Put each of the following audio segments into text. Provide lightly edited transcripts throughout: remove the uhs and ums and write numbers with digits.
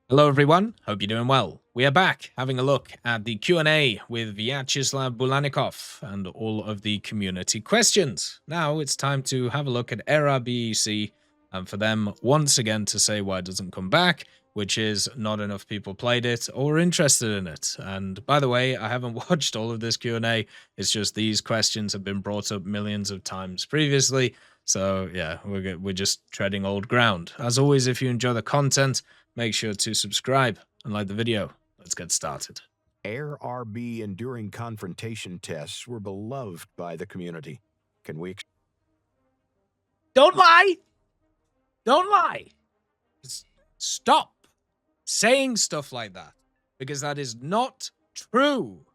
Hello everyone, hope you're doing well. We are back having a look at the Q&A with Vyacheslav Bulanov and all of the community questions. Now it's time to have a look at RBEC and for them once again to say why it doesn't come back, which is not enough people played it or are interested in it. And by the way, I haven't watched all of this Q&A, it's just these questions have been brought up millions of times previously. So yeah, we're just treading old ground. As always, if you enjoy the content, make sure to subscribe and like the video. Let's get started. RB Enduring Confrontation tests were beloved by the community. Can we... Don't lie! Don't lie! Stop saying stuff like that, because that is not true.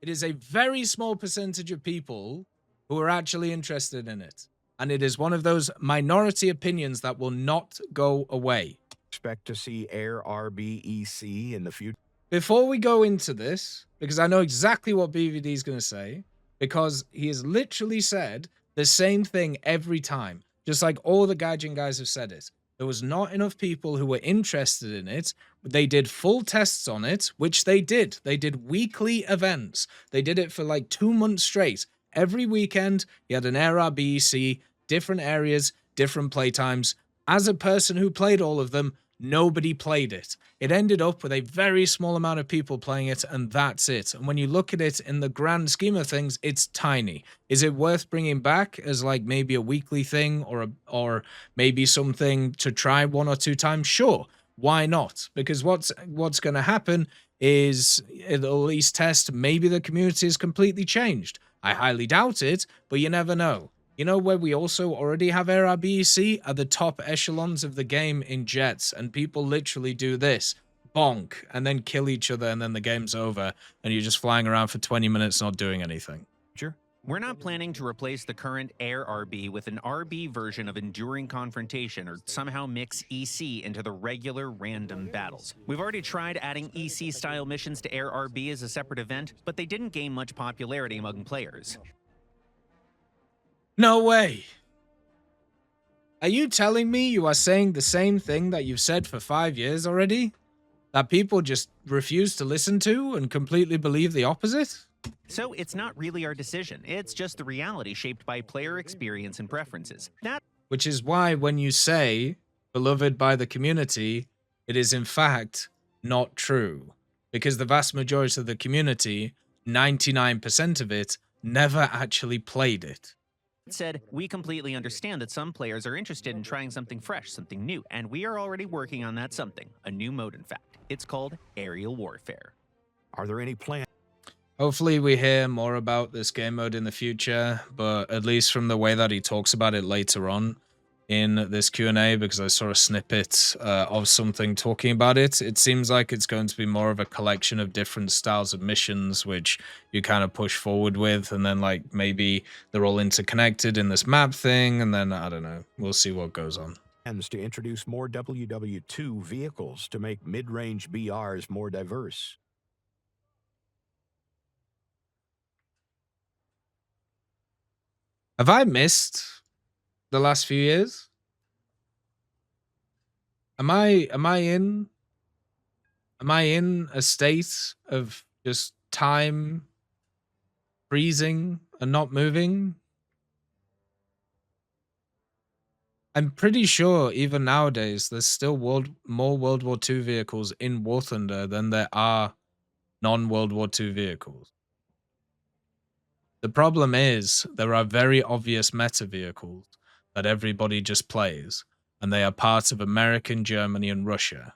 It is a very small percentage of people who are actually interested in it. And it is one of those minority opinions that will not go away. Expect to see RBEC in the future? Before we go into this, because I know exactly what BVD is going to say, because he has literally said the same thing every time, just like all the Gaijin guys have said it. There was not enough people who were interested in it. They did full tests on it, which they did. They did weekly events. They did it for like 2 months straight. Every weekend, you had an RBEC, different areas, different playtimes. As a person who played all of them, nobody played it. It ended up with a very small amount of people playing it, and that's it. And when you look at it in the grand scheme of things, it's tiny. Is it worth bringing back as like maybe a weekly thing or maybe something to try 1 or 2 times? Sure. Why not? Because what's going to happen is it'll at least test maybe the community is completely changed. I highly doubt it, but you never know. You know where we also already have RBEC? Are the top echelons of the game in jets, and people literally do this, bonk, and then kill each other, and then the game's over, and you're just flying around for 20 minutes not doing anything. Sure. We're not planning to replace the current Air RB with an RB version of Enduring Confrontation or somehow mix EC into the regular random battles. We've already tried adding EC-style missions to Air RB as a separate event, but they didn't gain much popularity among players. No way. Are you telling me you are saying the same thing that you've said for 5 years already? That people just refuse to listen to and completely believe the opposite? So it's not really our decision. It's just the reality shaped by player experience and preferences. Which is why when you say, beloved by the community, it is in fact not true. Because the vast majority of the community, 99% of it, never actually played it. That said, we completely understand that some players are interested in trying something fresh, something new, and we are already working on that something, a new mode in fact. It's called Aerial Warfare. Are there any plans? Hopefully we hear more about this game mode in the future, but at least from the way that he talks about it later on in this Q&A, because I saw a snippet of something talking about it, it seems like it's going to be more of a collection of different styles of missions which you kind of push forward with, and then like maybe they're all interconnected in this map thing, and then I don't know, we'll see what goes on. Plans to introduce more WW2 vehicles to make mid-range BRs more diverse. Have I missed the last few years? Am I in a state of just time freezing and not moving? I'm pretty sure even nowadays there's still more World War II vehicles in War Thunder than there are non-World War II vehicles. The problem is there are very obvious meta vehicles that everybody just plays, and they are parts of American, Germany, and Russia.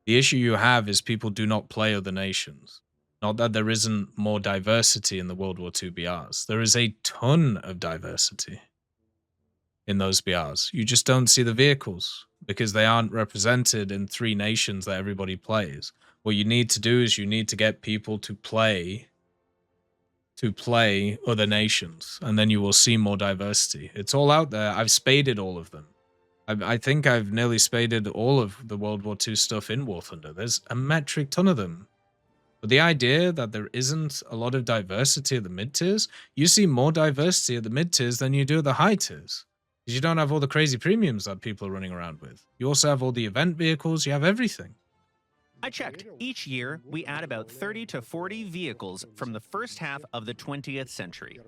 The issue you have is people do not play other nations. Not that there isn't more diversity in the World War II BRs. There is a ton of diversity in those BRs. You just don't see the vehicles because they aren't represented in 3 nations that everybody plays. What you need to do is you need to get people to play other nations, and then you will see more diversity. It's all out there. I've spaded all of them. I think I've nearly spaded all of the World War II stuff in War Thunder. There's a metric ton of them. But the idea that there isn't a lot of diversity at the mid-tiers, you see more diversity at the mid-tiers than you do at the high tiers. Because you don't have all the crazy premiums that people are running around with. You also have all the event vehicles, you have everything. I checked. Each year, we add about 30 to 40 vehicles from the first half of the 20th century.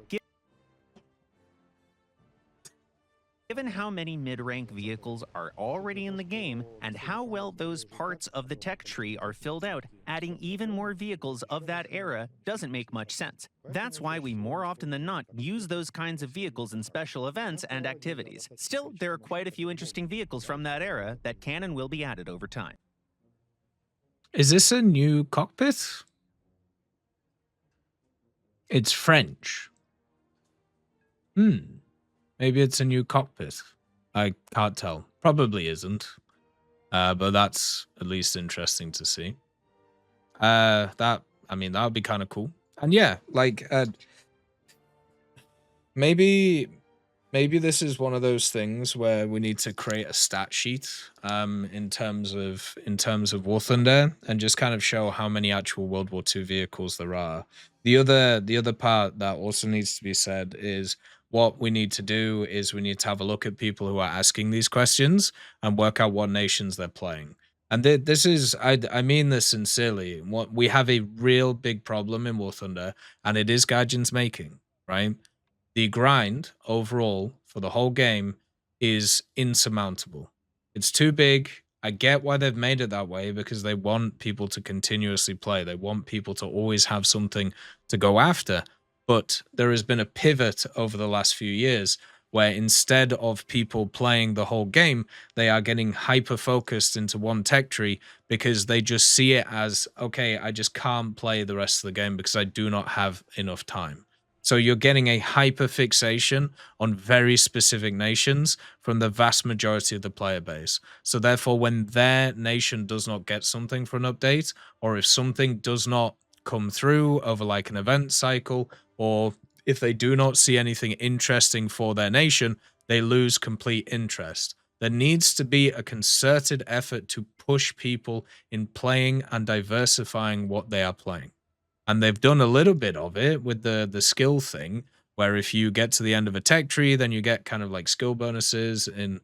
Given how many mid-rank vehicles are already in the game and how well those parts of the tech tree are filled out, adding even more vehicles of that era doesn't make much sense. That's why we more often than not use those kinds of vehicles in special events and activities. Still, there are quite a few interesting vehicles from that era that can and will be added over time. Is this a new cockpit? It's French. Maybe it's a new cockpit. I can't tell. Probably isn't. But that's at least interesting to see. That would be kind of cool. And yeah, like maybe this is one of those things where we need to create a stat sheet in terms of War Thunder and just kind of show how many actual World War II vehicles there are. The other part that also needs to be said is what we need to do is we need to have a look at people who are asking these questions and work out what nations they're playing. And this is, I mean this sincerely. What we have a real big problem in War Thunder, and it is Gaijin's making, right? The grind overall for the whole game is insurmountable. It's too big. I get why they've made it that way, because they want people to continuously play. They want people to always have something to go after. But there has been a pivot over the last few years where instead of people playing the whole game, they are getting hyper-focused into one tech tree because they just see it as, okay, I just can't play the rest of the game because I do not have enough time. So you're getting a hyper-fixation on very specific nations from the vast majority of the player base. So therefore, when their nation does not get something for an update, or if something does not come through over like an event cycle, or if they do not see anything interesting for their nation, they lose complete interest. There needs to be a concerted effort to push people in playing and diversifying what they are playing. And they've done a little bit of it with the skill thing, where if you get to the end of a tech tree, then you get kind of like skill bonuses in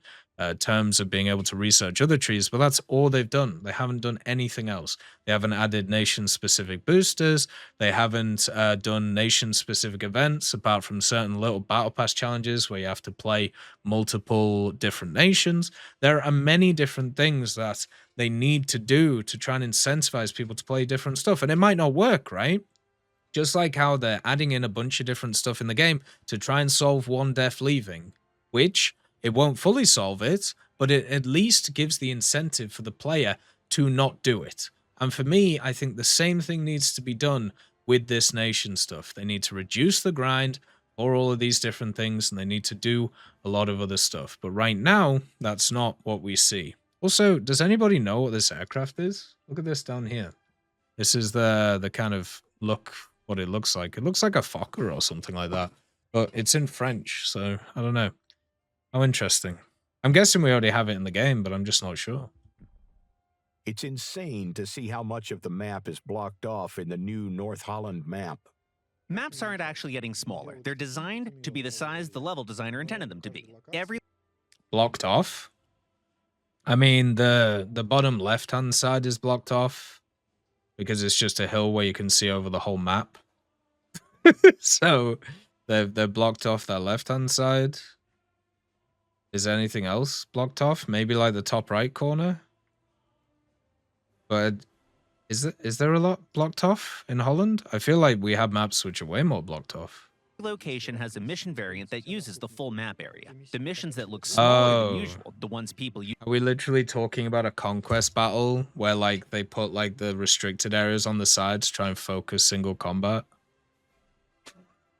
terms of being able to research other trees. But that's all they've done. They haven't done anything else. They haven't added nation-specific boosters. They haven't done nation-specific events, apart from certain little battle pass challenges where you have to play multiple different nations. There are many different things that they need to do to try and incentivize people to play different stuff. And it might not work, right? Just like how they're adding in a bunch of different stuff in the game to try and solve one death leaving, which it won't fully solve it, but it at least gives the incentive for the player to not do it. And for me, I think the same thing needs to be done with this nation stuff. They need to reduce the grind for all of these different things, and they need to do a lot of other stuff. But right now, that's not what we see. Also, does anybody know what this aircraft is? Look at this down here. This is the kind of look, what it looks like. It looks like a Fokker or something like that. But it's in French, so I don't know. How interesting. I'm guessing we already have it in the game, but I'm just not sure. It's insane to see how much of the map is blocked off in the new North Holland map. Maps aren't actually getting smaller. They're designed to be the size the level designer intended them to be. Blocked off? I mean, the bottom left-hand side is blocked off because it's just a hill where you can see over the whole map. So they're blocked off that left-hand side. Is there anything else blocked off? Maybe like the top right corner? But is there a lot blocked off in Holland? I feel like we have maps which are way more blocked off. Location has a mission variant that uses the full map area. The missions that look smaller than usual, the ones people use. Are we literally talking about a conquest battle where like they put like the restricted areas on the sides to try and focus single combat?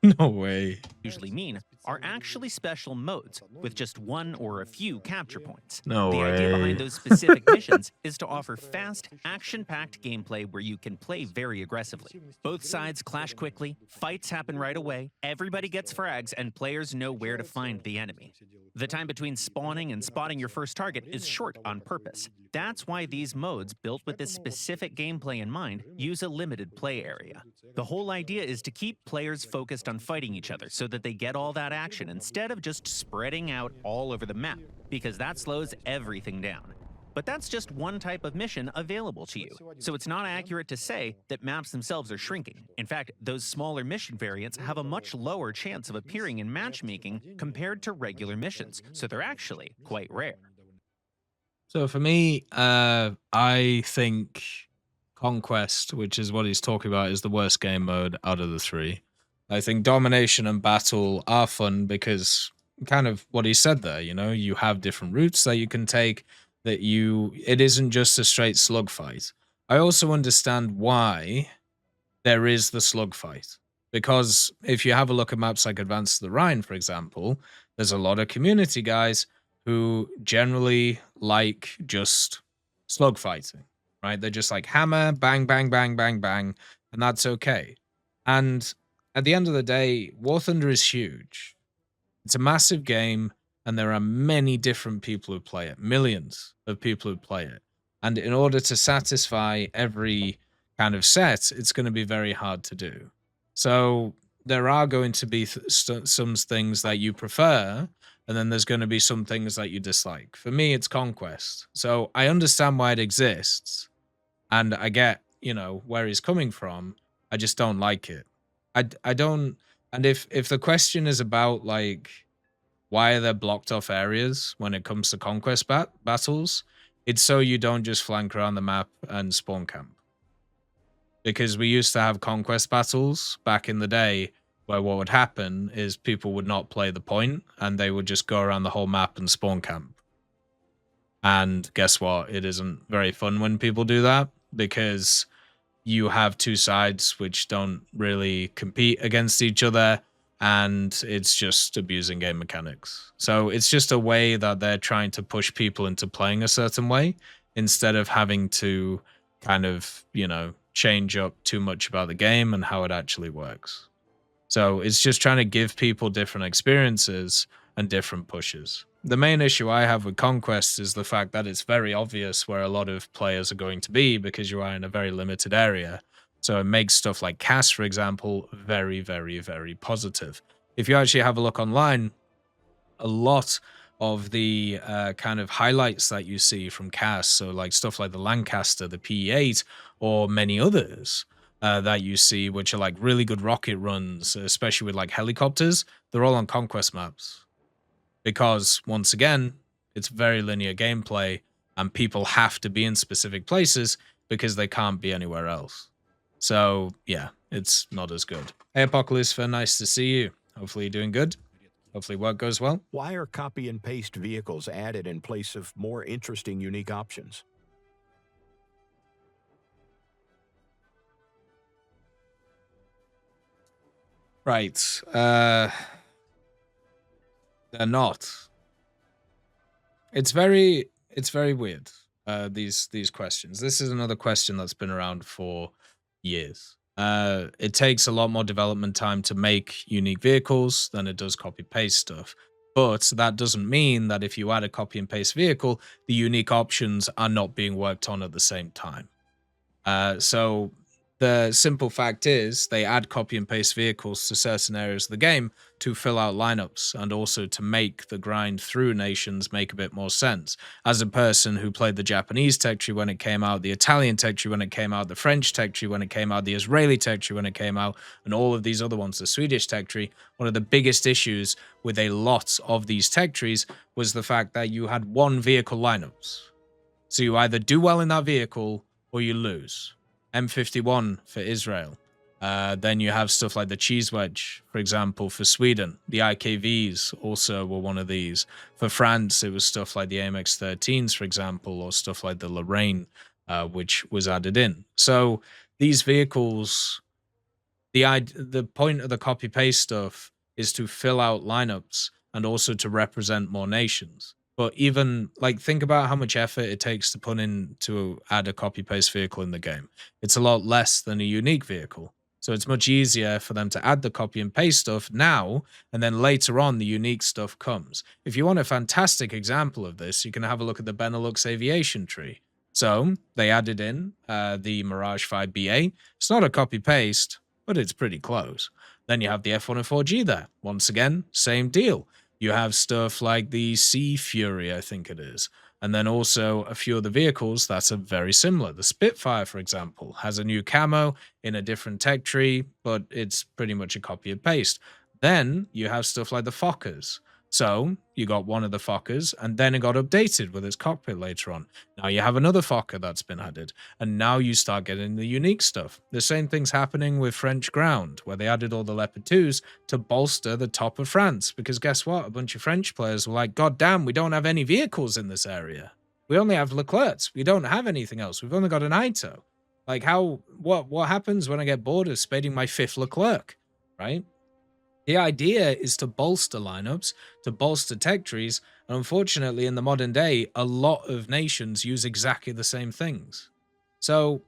No way. Usually mean are actually special modes with just one or a few capture points. No way. The idea behind those specific missions is to offer fast, action-packed gameplay where you can play very aggressively. Both sides clash quickly, fights happen right away, everybody gets frags, and players know where to find the enemy. The time between spawning and spotting your first target is short on purpose. That's why these modes, built with this specific gameplay in mind, use a limited play area. The whole idea is to keep players focused on fighting each other so that they get all that action instead of just spreading out all over the map, because that slows everything down. But that's just one type of mission available to you. So it's not accurate to say that maps themselves are shrinking. In fact, those smaller mission variants have a much lower chance of appearing in matchmaking compared to regular missions, so they're actually quite rare. So for me, I think Conquest, which is what he's talking about, is the worst game mode out of the three. I think Domination and Battle are fun because kind of what he said there, you know, you have different routes that you can take, it isn't just a straight slugfight. I also understand why there is the slugfight. Because if you have a look at maps like Advance to the Rhine, for example, there's a lot of community guys who generally like just slugfighting, right? They're just like hammer, bang, bang, bang, bang, bang, and that's okay. And at the end of the day, War Thunder is huge. It's a massive game, and there are many different people who play it, millions of people who play it. And in order to satisfy every kind of set, it's going to be very hard to do. So there are going to be some things that you prefer, and then there's going to be some things that you dislike. For me, it's Conquest. So I understand why it exists, and I get, you know, where he's coming from. I just don't like it. I don't. And if the question is about like why are there blocked off areas when it comes to Conquest battles, it's so you don't just flank around the map and spawn camp. Because we used to have Conquest battles back in the day where what would happen is people would not play the point and they would just go around the whole map and spawn camp. And guess what? It isn't very fun when people do that because you have two sides which don't really compete against each other, and it's just abusing game mechanics. So it's just a way that they're trying to push people into playing a certain way instead of having to kind of, you know, change up too much about the game and how it actually works. So it's just trying to give people different experiences and different pushes. The main issue I have with Conquest is the fact that it's very obvious where a lot of players are going to be because you are in a very limited area. So it makes stuff like CAS, for example, very, very, very positive. If you actually have a look online, a lot of the kind of highlights that you see from CAS, so like stuff like the Lancaster, the PE8, or many others that you see, which are like really good rocket runs, especially with like helicopters, they're all on Conquest maps. Because, once again, it's very linear gameplay, and people have to be in specific places because they can't be anywhere else. So, yeah, it's not as good. Hey, Apocalypse, nice to see you. Hopefully you're doing good. Hopefully work goes well. Why are copy and paste vehicles added in place of more interesting, unique options? Right. They're not. It's very weird. These questions. This is another question that's been around for years. It takes a lot more development time to make unique vehicles than it does copy paste stuff. But that doesn't mean that if you add a copy and paste vehicle, the unique options are not being worked on at the same time. So the simple fact is they add copy and paste vehicles to certain areas of the game to fill out lineups and also to make the grind through nations make a bit more sense. As a person who played the Japanese tech tree when it came out, the Italian tech tree when it came out, the French tech tree when it came out, the Israeli tech tree when it came out, and all of these other ones, the Swedish tech tree, one of the biggest issues with a lot of these tech trees was the fact that you had one vehicle lineups. So you either do well in that vehicle or you lose. M51 for Israel. Then you have stuff like the Cheese Wedge, for example, for Sweden. The IKVs also were one of these. For France, it was stuff like the AMX-13s, for example, or stuff like the Lorraine, which was added in. So these vehicles, the point of the copy-paste stuff is to fill out lineups and also to represent more nations. But even, like, think about how much effort it takes to put in to add a copy-paste vehicle in the game. It's a lot less than a unique vehicle. So it's much easier for them to add the copy and paste stuff now, and then later on the unique stuff comes. If you want a fantastic example of this, you can have a look at the Benelux aviation tree. So they added in the Mirage 5BA. It's not a copy-paste, but it's pretty close. Then you have the F104G there. Once again, same deal. You have stuff like the Sea Fury, I think it is, And then also a few of the vehicles that are very similar. The Spitfire, for example, has a new camo in a different tech tree, but it's pretty much a copy and paste. Then you have stuff like the Fokkers. So you got one of the Fokkers, and then it got updated with its cockpit later on. Now you have another Fokker that's been added, and now you start getting the unique stuff. The same thing's happening with French ground, where they added all the Leopard 2s to bolster the top of France. Because guess what? A bunch of French players were like, God damn, we don't have any vehicles in this area. We only have Leclercs. We don't have anything else. We've only got an Ito. Like what happens when I get bored of spading my 5th Leclerc, right? The idea is to bolster lineups, to bolster tech trees, and unfortunately in the modern day, a lot of nations use exactly the same things. So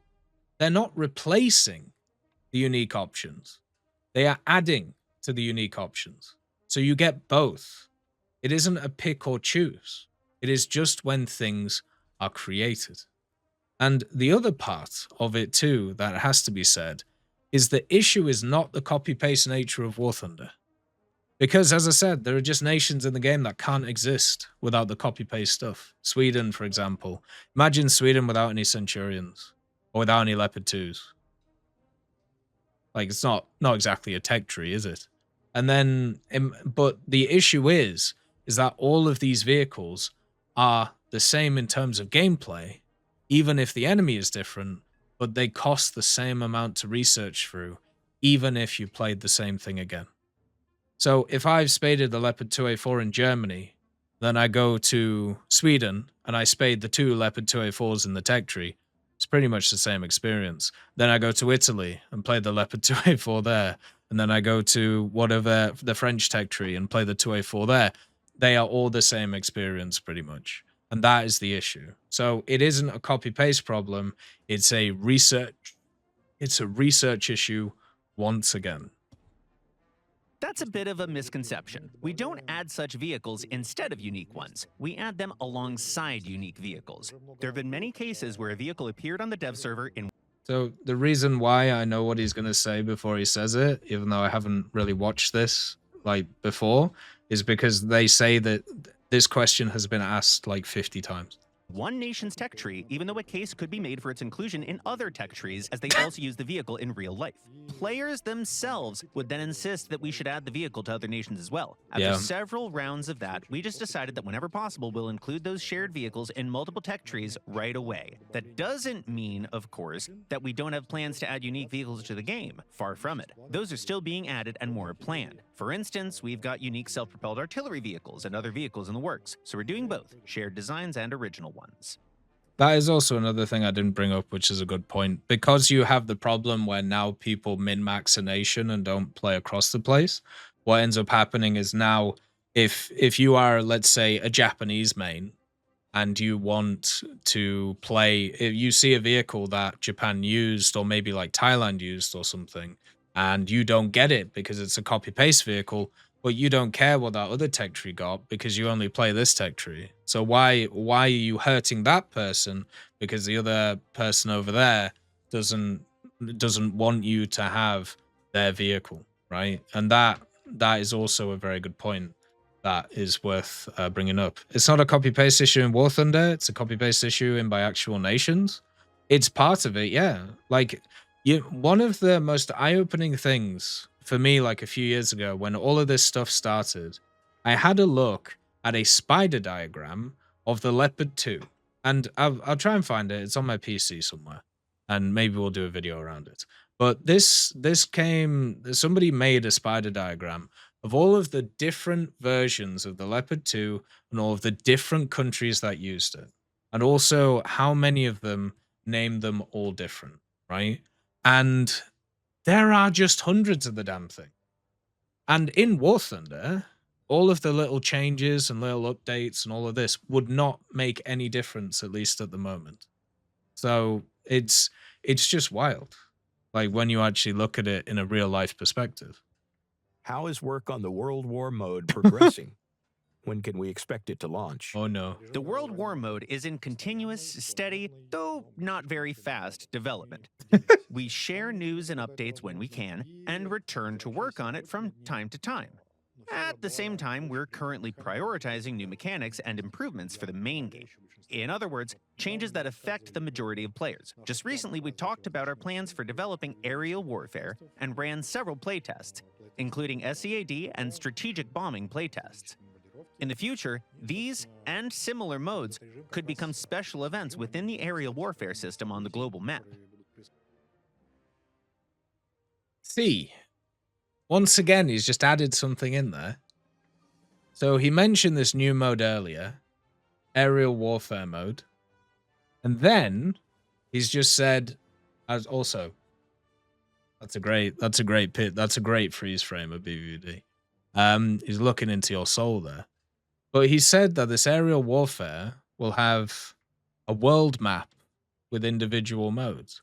they're not replacing the unique options. They are adding to the unique options. So you get both. It isn't a pick or choose. It is just when things are created. And the other part of it too that has to be said is the issue is not the copy-paste nature of War Thunder. Because, as I said, there are just nations in the game that can't exist without the copy-paste stuff. Sweden, for example. Imagine Sweden without any Centurions. Or without any Leopard 2s. Like, it's not exactly a tech tree, is it? And then, but the issue is that all of these vehicles are the same in terms of gameplay, even if the enemy is different, but they cost the same amount to research through, even if you played the same thing again. So if I've spaded the Leopard 2A4 in Germany, then I go to Sweden and I spade the 2 Leopard 2A4s in the tech tree, it's pretty much the same experience. Then I go to Italy and play the Leopard 2A4 there, and then I go to whatever the French tech tree and play the 2A4 there. They are all the same experience pretty much. And that is the issue. So it isn't a copy-paste problem. It's a research issue once again. That's a bit of a misconception. We don't add such vehicles instead of unique ones. We add them alongside unique vehicles. There have been many cases where a vehicle appeared on the dev server in... So the reason why I know what he's going to say before he says it, even though I haven't really watched this like before, is because they say that this question has been asked like 50 times. one nation's tech tree, even though a case could be made for its inclusion in other tech trees as they also use the vehicle in real life. Players themselves would then insist that we should add the vehicle to other nations as well. After several rounds of that, we just decided that whenever possible, we'll include those shared vehicles in multiple tech trees right away. That doesn't mean, of course, that we don't have plans to add unique vehicles to the game. Far from it. Those are still being added and more planned. For instance, we've got unique self-propelled artillery vehicles and other vehicles in the works, so we're doing both, shared designs and original ones. That is also another thing I didn't bring up, which is a good point. Because you have the problem where now people min-max a nation and don't play across the place, what ends up happening is now, if you are, let's say, a Japanese main, and you want to play, if you see a vehicle that Japan used, or maybe like Thailand used or something, and you don't get it because it's a copy-paste vehicle, but you don't care what that other tech tree got because you only play this tech tree. So why are you hurting that person because the other person over there doesn't want you to have their vehicle, right? And that is also a very good point that is worth bringing up. It's not a copy-paste issue in War Thunder. It's a copy-paste issue in by actual nations. It's part of it, yeah. Like, one of the most eye-opening things for me, like a few years ago, when all of this stuff started, I had a look at a spider diagram of the Leopard 2. And I'll try and find it. It's on my PC somewhere. And maybe we'll do a video around it. But somebody made a spider diagram of all of the different versions of the Leopard 2 and all of the different countries that used it. And also how many of them named them all different, right? And there are just hundreds of the damn thing. And in War Thunder, all of the little changes and little updates and all of this would not make any difference, at least at the moment. So it's just wild, like when you actually look at it in a real life perspective. How is work on the World War mode progressing? When can we expect it to launch? Oh no. The World War mode is in continuous, steady, though not very fast development. We share news and updates when we can, and return to work on it from time to time. At the same time, we're currently prioritizing new mechanics and improvements for the main game. In other words, changes that affect the majority of players. Just recently, we talked about our plans for developing aerial warfare and ran several playtests, including SEAD and strategic bombing playtests. In the future, these and similar modes could become special events within the aerial warfare system on the global map. See, once again, he's just added something in there. So he mentioned this new mode earlier, aerial warfare mode. And then he's just said, as also, that's a great freeze frame of BVD. He's looking into your soul there. But he said that this aerial warfare will have a world map with individual modes.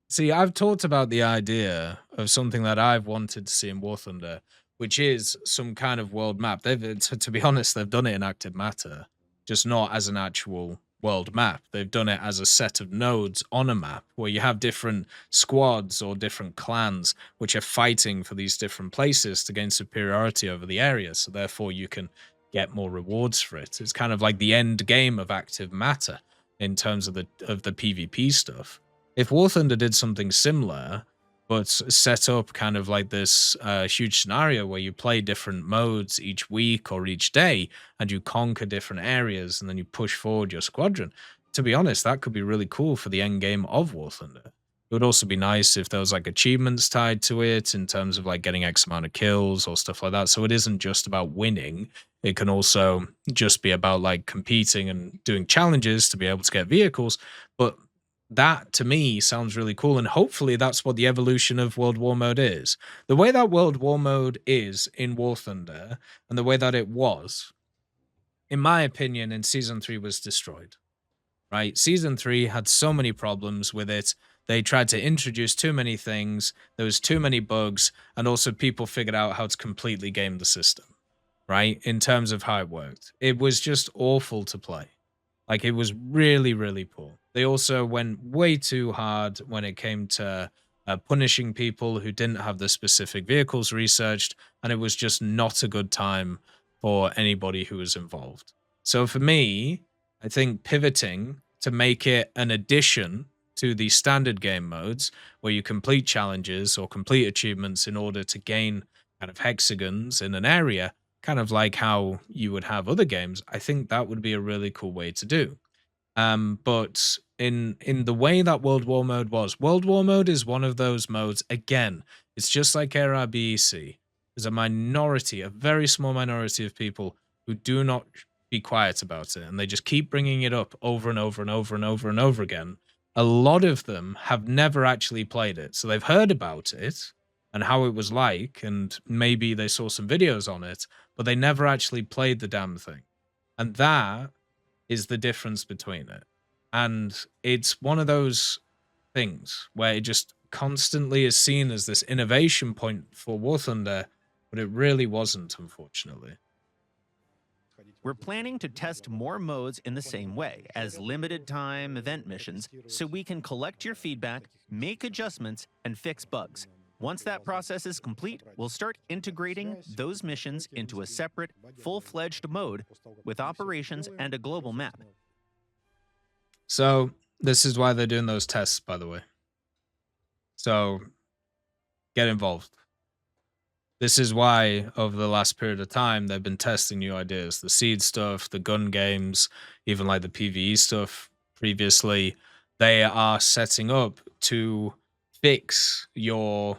See, I've talked about the idea of something that I've wanted to see in War Thunder, which is some kind of world map. To be honest, they've done it in Active Matter, just not as an actual world map. They've done it as a set of nodes on a map where you have different squads or different clans which are fighting for these different places to gain superiority over the area. So therefore you can get more rewards for it. It's kind of like the end game of Active Matter in terms of the PvP stuff. If War Thunder did something similar, but set up kind of like this huge scenario where you play different modes each week or each day, and you conquer different areas, and then you push forward your squadron. To be honest, that could be really cool for the end game of War Thunder. It would also be nice if there was like achievements tied to it in terms of like getting X amount of kills or stuff like that. So it isn't just about winning. It can also just be about like competing and doing challenges to be able to get vehicles. But that to me sounds really cool, and hopefully that's what the evolution of World War Mode is. The way that World War Mode is in War Thunder and the way that it was, in my opinion, in Season 3 was destroyed, right? Season 3 had so many problems with it. They tried to introduce too many things, there was too many bugs, and also people figured out how to completely game the system, right? In terms of how it worked. It was just awful to play. Like, it was really, really poor. They also went way too hard when it came to punishing people who didn't have the specific vehicles researched, and it was just not a good time for anybody who was involved. So for me, I think pivoting to make it an addition to the standard game modes where you complete challenges or complete achievements in order to gain kind of hexagons in an area, kind of like how you would have other games, I think that would be a really cool way to do. But in the way that World War Mode was, World War Mode is one of those modes, again, it's just like RB. There's a minority, a very small minority of people who do not be quiet about it, and they just keep bringing it up over and over and over and over and over again. A lot of them have never actually played it, so they've heard about it and how it was like, and maybe they saw some videos on it, but they never actually played the damn thing. And that is the difference between it. And it's one of those things where it just constantly is seen as this innovation point for War Thunder, but it really wasn't, unfortunately. We're planning to test more modes in the same way, as limited time event missions, so we can collect your feedback, make adjustments, and fix bugs. Once that process is complete, we'll start integrating those missions into a separate, full-fledged mode with operations and a global map. So this is why they're doing those tests, by the way. So get involved. This is why over the last period of time, they've been testing new ideas. The seed stuff, the gun games, even like the PvE stuff previously, they are setting up to fix your...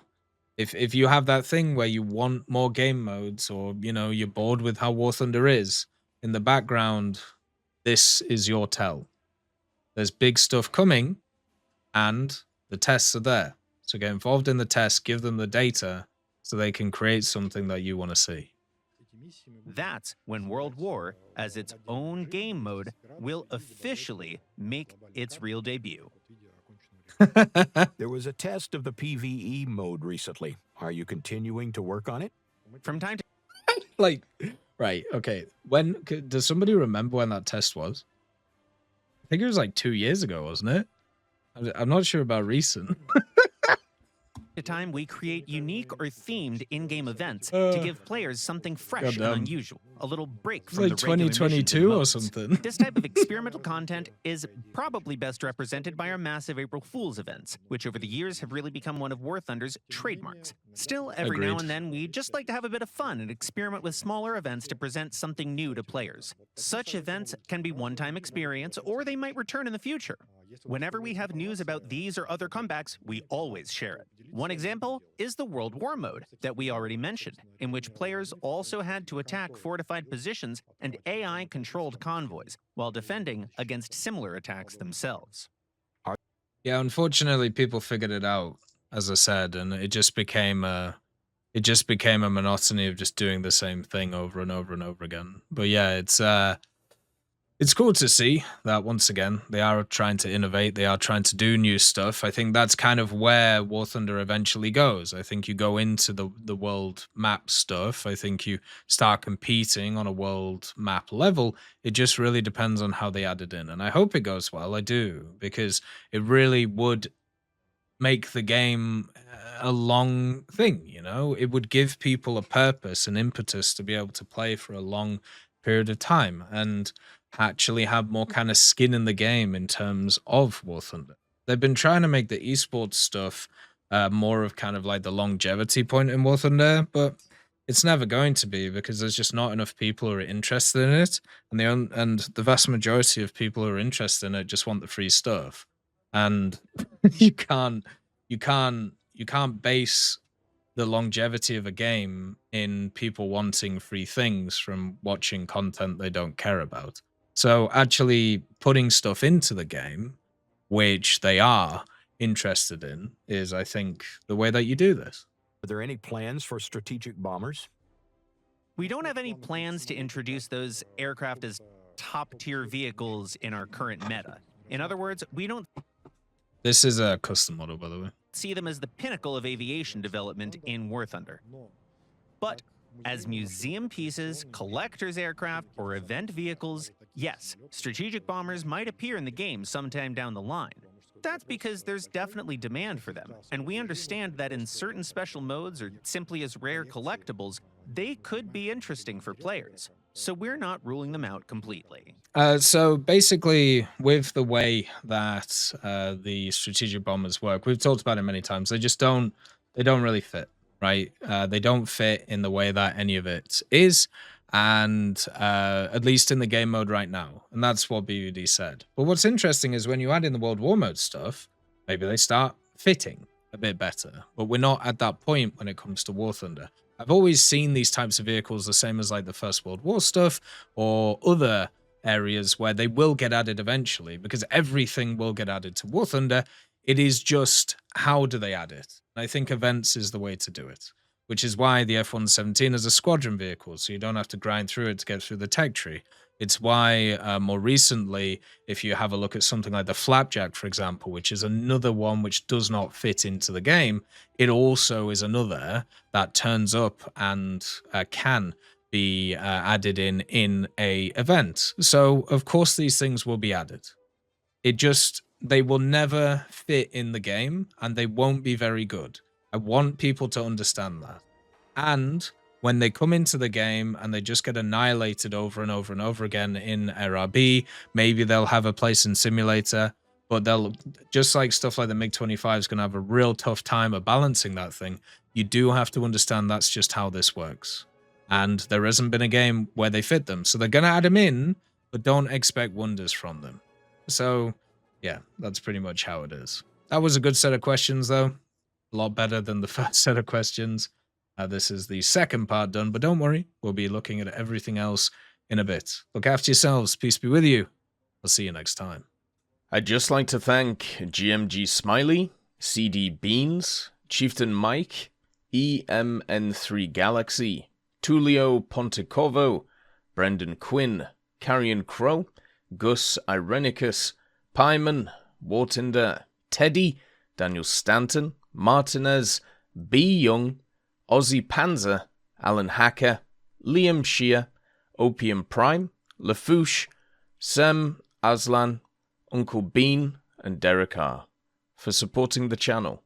If you have that thing where you want more game modes, or, you know, you're bored with how War Thunder is, in the background, this is your tell. There's big stuff coming, and the tests are there. So get involved in the tests, give them the data, so they can create something that you want to see. That's when World War, as its own game mode, will officially make its real debut. There was a test of the PvE mode recently. Are you continuing to work on it? From time to Like, right, okay. When does somebody remember when that test was? I think it was like 2 years ago, wasn't it? I'm not sure about recent. time, we create unique or themed in-game events to give players something fresh and Goddamn. unusual, a little break It's from like the regular missions and 2022 or modes. something. This type of experimental content is probably best represented by our massive April Fool's events, which over the years have really become one of War Thunder's trademarks. Still, every now Agreed. and then, we just like to have a bit of fun and experiment with smaller events to present something new to players. Such events can be one-time experience, or they might return in the future. Whenever we have news about these or other comebacks, we always share it. One example is the World War mode that we already mentioned, in which players also had to attack fortified positions and AI-controlled convoys, while defending against similar attacks themselves. Yeah, unfortunately, people figured it out, as I said, and it just became a monotony of just doing the same thing over and over and over again. But yeah, it's cool to see that once again they are trying to innovate, they are trying to do new stuff. I think that's kind of where War Thunder eventually goes. I think you go into the world map stuff. I think you start competing on a world map level. It just really depends on how they add it in, and I hope it goes well. I do, because it really would make the game a long thing, you know? It would give people a purpose and impetus to be able to play for a long period of time and actually have more kind of skin in the game in terms of War Thunder. They've been trying to make the esports stuff more of kind of like the longevity point in War Thunder, but it's never going to be, because there's just not enough people who are interested in it, and the vast majority of people who are interested in it just want the free stuff. And you can't base the longevity of a game in people wanting free things from watching content they don't care about. So actually putting stuff into the game, which they are interested in, is, I think, the way that you do this. Are there any plans for strategic bombers? We don't have any plans to introduce those aircraft as top-tier vehicles in our current meta. In other words, we don't This is a custom model, by the way. see them as the pinnacle of aviation development in War Thunder. But as museum pieces, collector's aircraft, or event vehicles, yes, strategic bombers might appear in the game sometime down the line. That's because there's definitely demand for them, and we understand that in certain special modes or simply as rare collectibles, they could be interesting for players. So we're not ruling them out completely. So basically, with the way that the strategic bombers work, we've talked about it many times. They don't really fit, right? They don't fit in the way that any of it is, and at least in the game mode right now. And that's what BVD said. But what's interesting is when you add in the World War mode stuff, maybe they start fitting a bit better. But we're not at that point when it comes to War Thunder. I've always seen these types of vehicles the same as like the First World War stuff or other areas where they will get added eventually, because everything will get added to War Thunder. It is just, how do they add it? And I think events is the way to do it, which is why the F-117 is a squadron vehicle, so you don't have to grind through it to get through the tech tree. It's why more recently, if you have a look at something like the Flapjack, for example, which is another one which does not fit into the game, it also is another that turns up and can be added in a event. So, of course, these things will be added. They will never fit in the game, and they won't be very good. I want people to understand that. And when they come into the game and they just get annihilated over and over and over again in RB, maybe they'll have a place in Simulator, but they'll, just like stuff like the MiG-25 is going to have a real tough time of balancing that thing. You do have to understand that's just how this works. And there hasn't been a game where they fit them. So they're going to add them in, but don't expect wonders from them. So, yeah, that's pretty much how it is. That was a good set of questions, though. A lot better than the first set of questions. This is the second part done, but don't worry, we'll be looking at everything else in a bit. Look after yourselves. Peace be with you. I'll see you next time. I'd just like to thank GMG Smiley, CD Beans, Chieftain Mike, EMN3 Galaxy, Tulio Pontecorvo, Brendan Quinn, Carrion Crow, Gus Irenicus, Pyman, Wartinder, Teddy, Daniel Stanton, Martinez, B. Young, Ozzy Panzer, Alan Hacker, Liam Shear, Opium Prime, Lafouche, Sem, Aslan, Uncle Bean, and Derek R. for supporting the channel.